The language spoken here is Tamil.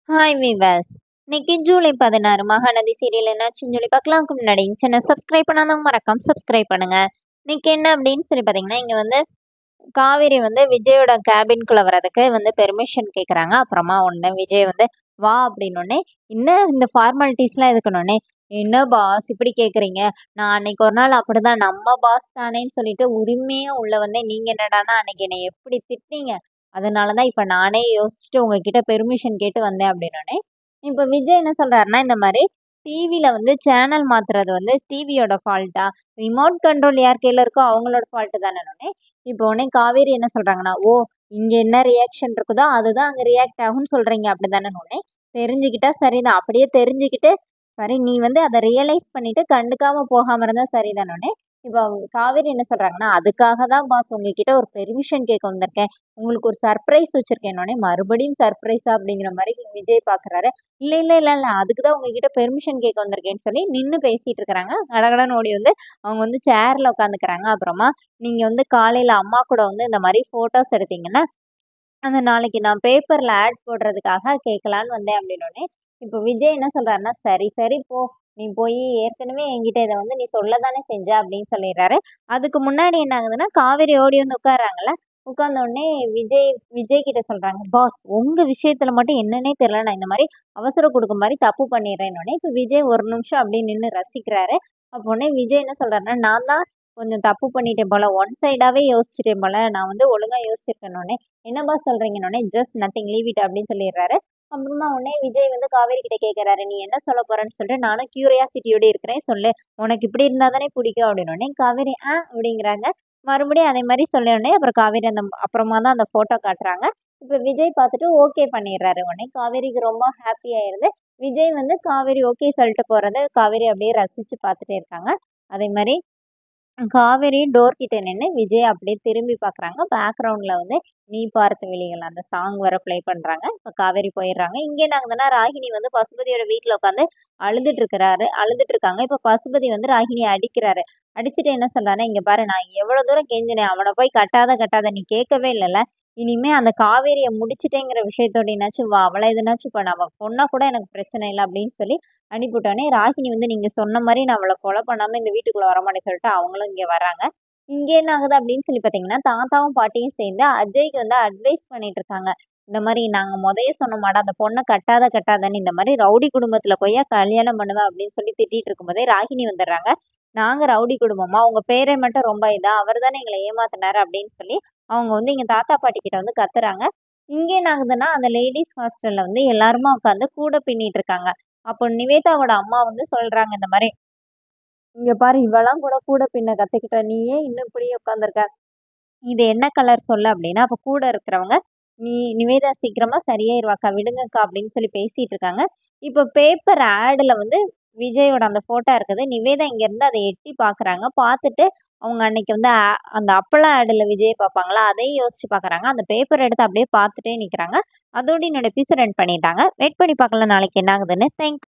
Hi viewers. இன்னைக்கு ஜூலை 16 மகாநதி சீரியல் என்னாச்சுன்னு சொல்லி பார்க்கலாம்க்கு முன்னாடி சேனல் சப்ஸ்கிரைப் பண்ணாதவங்க மறக்காம சப்ஸ்கிரைப் பண்ணுங்க. இன்னைக்கு என்ன அப்படின்னு சொல்லி பார்த்தீங்கன்னா, இங்க வந்து காவேரி வந்து விஜயோட கேபின்குள்ள வர்றதுக்கு வந்து பெர்மிஷன் கேட்குறாங்க. அப்புறமா உடனே விஜய் வந்து வா அப்படின்னோடனே, என்ன இந்த ஃபார்மாலிட்டிஸ்லாம் எதுக்குன்னொடனே, என்ன பாஸ் இப்படி கேட்குறீங்க? நான் அன்னைக்கு ஒரு நாள் அப்படிதான் நம்ம பாஸ் தானேன்னு சொல்லிட்டு உரிமையா உள்ள வந்தேன். நீங்க என்னடான்னா அன்னைக்கு என்னை எப்படி திட்டினீங்க? அதனால தான் இப்ப நானே யோசிச்சுட்டு உங்ககிட்ட பெர்மிஷன் கேட்டு வந்தேன் அப்படின்னோடனே, இப்ப விஜய் என்ன சொல்றாருன்னா, இந்த மாரி டிவில வந்து சேனல் மாத்துறது வந்து டிவியோட ஃபால்ட்டா? ரிமோட் கண்ட்ரோல் யார் கையில இருக்கோ அவங்களோட ஃபால்ட் தானேன்னோனே, இப்போ உடனே காவேரி என்ன சொல்றாங்கன்னா, ஓ! இங்க என்ன ரியாக்ஷன் இருக்குதோ அதுதான் அங்க ரியாக்ட் ஆகும்னு சொல்றீங்க அப்படிதானேன்னோனே, தெரிஞ்சுக்கிட்டா சரிதான். அப்படியே தெரிஞ்சுக்கிட்டு, சரி நீ வந்து அத ரியலைஸ் பண்ணிட்டு கண்டுக்காம போகாம இருந்தா சரிதானோனே, இப்போ காவேரி என்ன சொல்றாங்கன்னா, அதுக்காக தான் பாஸ் உங்ககிட்ட ஒரு பெர்மிஷன் கேட்க வந்திருக்கேன். உங்களுக்கு ஒரு சர்ப்ரைஸ் வச்சிருக்கேன்னோனே, மறுபடியும் சர்ப்ரைஸா அப்படிங்கிற மாரி விஜய் பார்க்குறாரு. இல்ல, இல்ல, இல்ல, இல்ல. அதுக்கு தான் உங்ககிட்ட பெர்மிஷன் கேட்க வந்திருக்கேன்னு சொல்லி நின்னு பேசிட்டு இருக்கிறாங்க. கடகடன்னு ஓடி வந்து அவங்க வந்து சேர்ல உட்காந்துக்கிறாங்க. அப்புறமா நீங்க வந்து காலையில அம்மா கூட வந்து இந்த மாரி ஃபோட்டோஸ் எடுத்தீங்கல்ல, அந்த நாளைக்கு நான் பேப்பர்ல ஆட் போடுறதுக்காக கேட்கலான்னு வந்தேன் அப்படின்னோனே, இப்போ விஜய் என்ன சொல்றாருன்னா, சரி, சரி போ. நீ போயி ஏற்கனவே என்கிட்ட இத வந்து நீ சொல்ல தானே செஞ்ச அப்படின்னு சொல்லிடுறாரு. அதுக்கு முன்னாடி என்ன ஆகுதுன்னா, காவேரி ஓடி வந்து உட்கார்றாங்கல்ல. உட்கார்ந்த உடனே விஜய் விஜய் கிட்ட சொல்றாங்க, பாஸ் உங்க விஷயத்துல மட்டும் என்னன்னே தெரியல. நான் இந்த மாரி அவசரம் கொடுக்கும் மாரி தப்பு பண்ணிடுறேன்னோனே, இப்போ விஜய் ஒரு நிமிஷம் அப்படியே நின்னு ரசிக்கிறாரு. அப்போ உடனே விஜய் என்ன சொல்றாருன்னா, நான் தான் கொஞ்சம் தப்பு பண்ணிட்டேன் போல. ஒன் சைடாவே யோசிச்சுட்டேன் போல. நான் வந்து ஒழுங்கா யோசிச்சிருக்கேன்னோனே, "என்ன பாஸ் சொல்றீங்கன்னோனே, ஜஸ்ட் நத்திங் லீவ் இட்" அப்படின்னு சொல்லிடுறாரு. அப்புறமா உடனே விஜய் வந்து காவேரி கிட்ட கேட்கறாரு, "நீ என்ன சொல்லப் போறன்னு சொல்லிட்டு நானும் கியூரியாசிட்டியோட இருக்கிறேன். சொல்லு. உனக்கு இப்படி இருந்தா தானே பிடிக்கும்" அப்படின்னோனே, காவேரி அப்படிங்கிறாங்க. மறுபடியும் அதே மாரி சொன்னோனே, அப்புறம் காவேரி அந்த அப்புறமா தான் அந்த ஃபோட்டோ காட்டுறாங்க. இப்ப விஜய் பார்த்துட்டு ஓகே பண்ணிடுறாரு. உடனே காவேரிக்கு ரொம்ப ஹாப்பி ஆயிருது. விஜய் வந்து காவேரி ஓகே சொல்லிட்டு போறத காவேரி அப்படியே ரசிச்சு பார்த்துட்டே இருக்காங்க. அதே மாரி காவேரி டோர் கிட்ட நின்னு விஜய் அப்படியே திரும்பி பார்க்குறாங்க. பேக்ரவுண்ட்ல வந்து "நீ பார்த்த விழிகள்" அந்த சாங் வேற ப்ளே பண்றாங்க. இப்ப காவேரி போயிடுறாங்க. இங்க என்ன ஆகுதுன்னா, ராகினி வந்து பசுபதியோட வீட்ல உட்காந்து அழுதுட்டு இருக்காங்க. இப்ப பசுபதி வந்து ராகினிய அடிக்கிறாரு. அடிச்சுட்டு என்ன சொல்றாருன்னா, "இங்க பாரு நான் எவ்வளோ தூரம் கெஞ்சினேன். அவன போய் கட்டாத கட்டாத நீ கேட்கவே இல்லல்ல. இனிமே அந்த காவேரிய முடிச்சுட்டேங்கிற விஷயத்தோடனாச்சும் வா. அவள எதுனாச்சும் பண்ணு. அவ கொன்னா கூட எனக்கு பிரச்சனை இல்ல" அப்படின்னு சொல்லி அனுப்பிவிட்டோனே, ராகினி வந்து நீங்க சொன்ன மாரி நான் அவள கொலை பண்ணாம இந்த வீட்டுக்குள்ள வரமாட்டேன்னு சொல்லிட்டு அவங்களும் இங்க வர்றாங்க. இங்க என்ன ஆகுது அப்படின்னு சொல்லி பார்த்தீங்கன்னா, தாத்தாவும் பாட்டியும் சேர்ந்து அஜய்க்கு வந்து அட்வைஸ் பண்ணிட்டு இருக்காங்க. இந்த மாரி நாங்க மொதயே சொன்னோமாடா, அந்த பொண்ண கட்டாத கட்டாதன்னு. இந்த மாரி ரவுடி குடும்பத்துல போய்யா கல்யாணம் பண்ணுவ அப்படின்னு சொல்லி திட்டிட்டு இருக்கும்போதே ராகினி வந்துடுறாங்க. நாங்க ரவுடி குடும்பமா? உங்க பேரே மட்டும் ரொம்ப இதா, அவர் தானே எங்கள ஏமாத்துனாரு அப்படின்னு சொல்லி அவங்க வந்து எங்க தாத்தா பாட்டி கிட்ட வந்து கத்துறாங்க. இங்க என்ன ஆகுதுன்னா, அந்த லேடீஸ் ஹாஸ்டல்ல வந்து எல்லாருமா உட்காந்து கூட பின்னிட்டு இருக்காங்க. அப்போ நிவேதாவோட அம்மா வந்து சொல்றாங்க இந்த மாரி, "இங்க பாரு இவலாம் கூட கூட பின்ன கத்துக்கிட்டா. நீ ஏன் இன்னும் இப்படியே உட்காந்துருக்க? இது என்ன கலர் சொல்லு" அப்படின்னா, அப்ப கூட இருக்கிறவங்க, நிவேதா சீக்கிரமா சரியாயிருவாக்கா, விடுங்கக்கா" அப்படின்னு சொல்லி பேசிட்டு இருக்காங்க. இப்போ பேப்பர் ஆடுல வந்து விஜயோட அந்த ஃபோட்டோ இருக்குது. நிவேதா இங்கருந்து அத எட்டி பார்க்குறாங்க. பார்த்துட்டு அவங்க அன்னைக்கு வந்து அந்த அப்பள ஆடுல விஜய பார்ப்பாங்கல்ல, அதையும் யோசிச்சு பார்க்குறாங்க. அந்த பேப்பர் எடுத்து அப்படியே பார்த்துட்டே நிக்கிறாங்க. அதோட என்னோட எபிசோட் எண்ட் பண்ணிட்டாங்க. வெயிட் பண்ணி பார்க்கலாம் நாளைக்கு என்ன ஆகுதுன்னு. தேங்க்